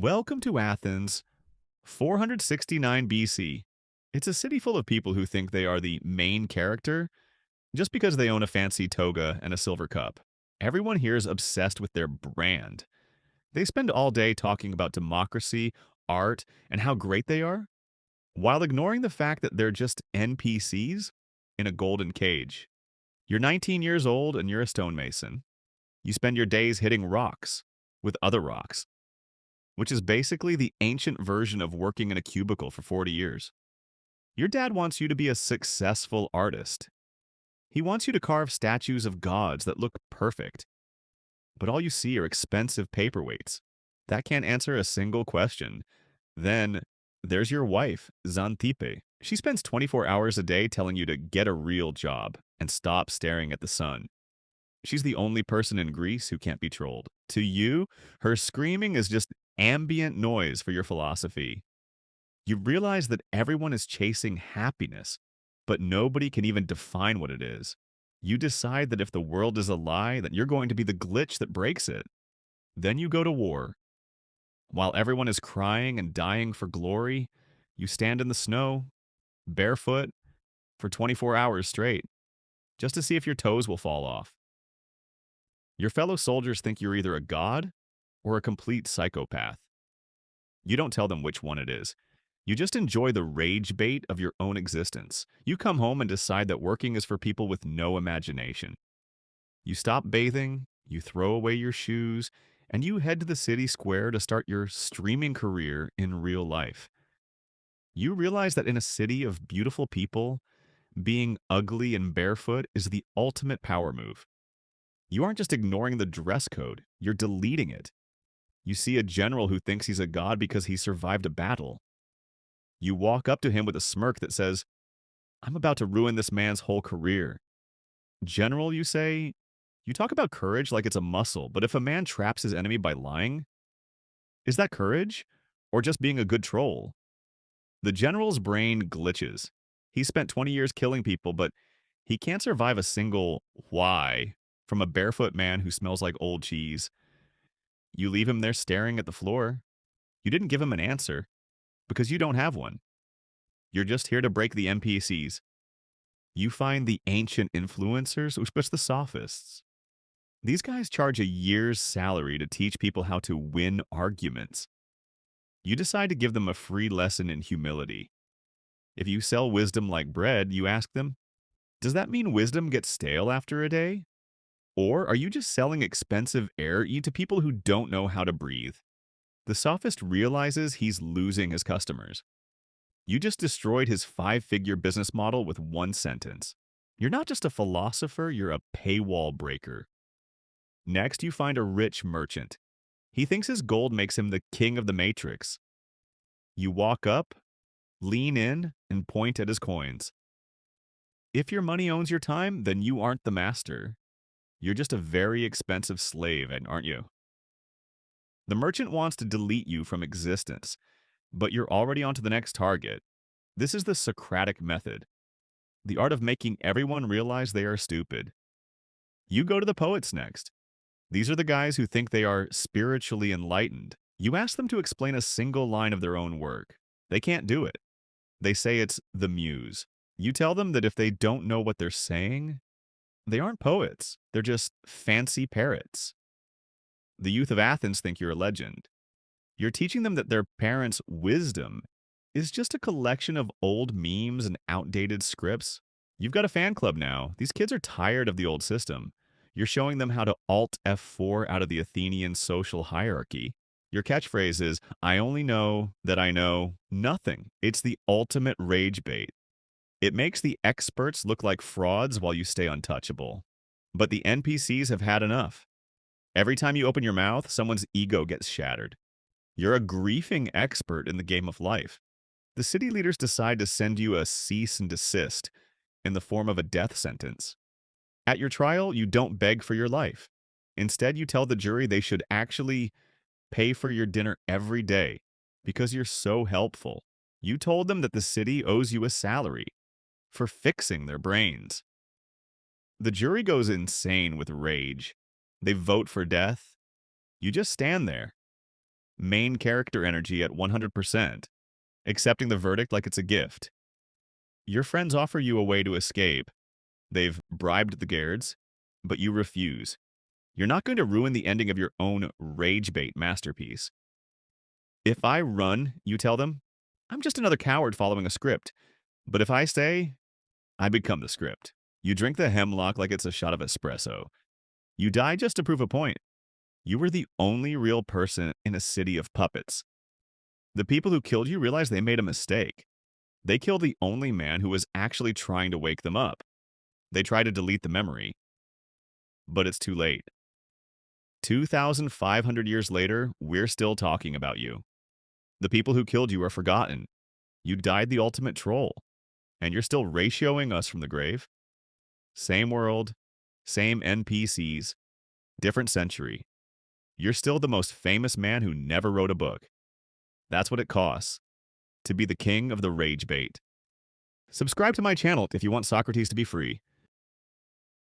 Welcome to Athens, 469 BC. It's a city full of people who think they are the main character just because they own a fancy toga and a silver cup. Everyone here is obsessed with their brand. They spend all day talking about democracy, art, and how great they are, while ignoring the fact that they're just NPCs in a golden cage. You're 19 years old and you're a stonemason. You spend your days hitting rocks with other rocks, which is basically the ancient version of working in a cubicle for 40 years. Your dad wants you to be a successful artist. He wants you to carve statues of gods that look perfect, but all you see are expensive paperweights. That can't answer a single question. Then there's your wife, Xanthippe. She spends 24 hours a day telling you to get a real job and stop staring at the sun. She's the only person in Greece who can't be trolled. To you, her screaming is just ambient noise for your philosophy. You realize that everyone is chasing happiness, but nobody can even define what it is. You decide that if the world is a lie, then you're going to be the glitch that breaks it. Then you go to war. While everyone is crying and dying for glory, you stand in the snow, barefoot, for 24 hours straight, just to see if your toes will fall off. Your fellow soldiers think you're either a god or a complete psychopath. You don't tell them which one it is. You just enjoy the rage bait of your own existence. You come home and decide that working is for people with no imagination. You stop bathing, you throw away your shoes, and you head to the city square to start your streaming career in real life. You realize that in a city of beautiful people, being ugly and barefoot is the ultimate power move. You aren't just ignoring the dress code, you're deleting it. You see a general who thinks he's a god because he survived a battle. You walk up to him with a smirk that says, "I'm about to ruin this man's whole career." General, you say, you talk about courage like it's a muscle, but if a man traps his enemy by lying, is that courage or just being a good troll? The general's brain glitches. He spent 20 years killing people, but he can't survive a single why from a barefoot man who smells like old cheese. You leave him there staring at the floor. You didn't give him an answer because you don't have one. You're just here to break the NPCs. You find the ancient influencers, which push the sophists. These guys charge a year's salary to teach people how to win arguments. You decide to give them a free lesson in humility. If you sell wisdom like bread, you ask them, does that mean wisdom gets stale after a day? Or are you just selling expensive air to people who don't know how to breathe? The sophist realizes he's losing his customers. You just destroyed his 5-figure business model with one sentence. You're not just a philosopher, you're a paywall breaker. Next, you find a rich merchant. He thinks his gold makes him the king of the matrix. You walk up, lean in, and point at his coins. If your money owns your time, then you aren't the master. You're just a very expensive slave, aren't you? The merchant wants to delete you from existence, but you're already on to the next target. This is the Socratic method, the art of making everyone realize they are stupid. You go to the poets next. These are the guys who think they are spiritually enlightened. You ask them to explain a single line of their own work. They can't do it. They say it's the muse. You tell them that if they don't know what they're saying, they aren't poets. They're just fancy parrots. The youth of Athens think you're a legend. You're teaching them that their parents' wisdom is just a collection of old memes and outdated scripts. You've got a fan club now. These kids are tired of the old system. You're showing them how to Alt F4 out of the Athenian social hierarchy. Your catchphrase is, I only know that I know nothing. It's the ultimate rage bait. It makes the experts look like frauds while you stay untouchable. But the NPCs have had enough. Every time you open your mouth, someone's ego gets shattered. You're a griefing expert in the game of life. The city leaders decide to send you a cease and desist in the form of a death sentence. At your trial, you don't beg for your life. Instead, you tell the jury they should actually pay for your dinner every day because you're so helpful. You told them that the city owes you a salary for fixing their brains. The jury goes insane with rage. They vote for death. You just stand there. main character energy at 100%, accepting the verdict like it's a gift. Your friends offer you a way to escape. They've bribed the guards, but you refuse. You're not going to ruin the ending of your own rage bait masterpiece. If I run, you tell them, I'm just another coward following a script. But if I stay, I become the script. You drink the hemlock like it's a shot of espresso. You die just to prove a point. You were the only real person in a city of puppets. The people who killed you realized they made a mistake. They killed the only man who was actually trying to wake them up. They tried to delete the memory, but it's too late. 2,500 years later, we're still talking about you. The people who killed you are forgotten. You died the ultimate troll, and you're still ratioing us from the grave. Same world, same NPCs, different century. You're still the most famous man who never wrote a book. That's what it costs to be the king of the rage bait. Subscribe to my channel if you want Socrates to be free.